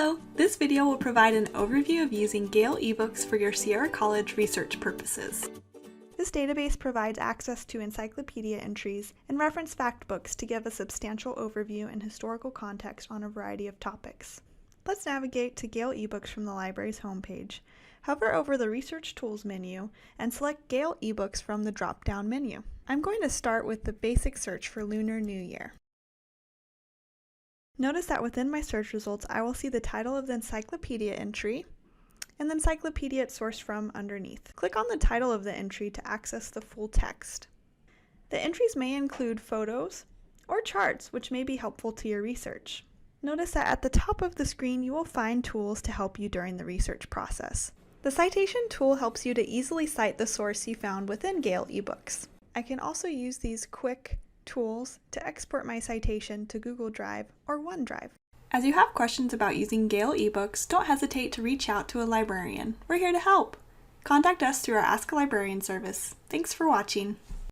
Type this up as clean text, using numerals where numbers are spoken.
Hello! This video will provide an overview of using Gale eBooks for your Sierra College research purposes. This database provides access to encyclopedia entries and reference fact books to give a substantial overview and historical context on a variety of topics. Let's navigate to Gale eBooks from the library's homepage. Hover over the Research Tools menu and select Gale eBooks from the drop-down menu. I'm going to start with the basic search for Lunar New Year. Notice that within my search results, I will see the title of the encyclopedia entry and the encyclopedia it's sourced from underneath. Click on the title of the entry to access the full text. The entries may include photos or charts, which may be helpful to your research. Notice that at the top of the screen, you will find tools to help you during the research process. The citation tool helps you to easily cite the source you found within Gale eBooks. I can also use these quick tools to export my citation to Google Drive or OneDrive. As you have questions about using Gale eBooks, don't hesitate to reach out to a librarian. We're here to help. Contact us through our Ask a Librarian service. Thanks for watching.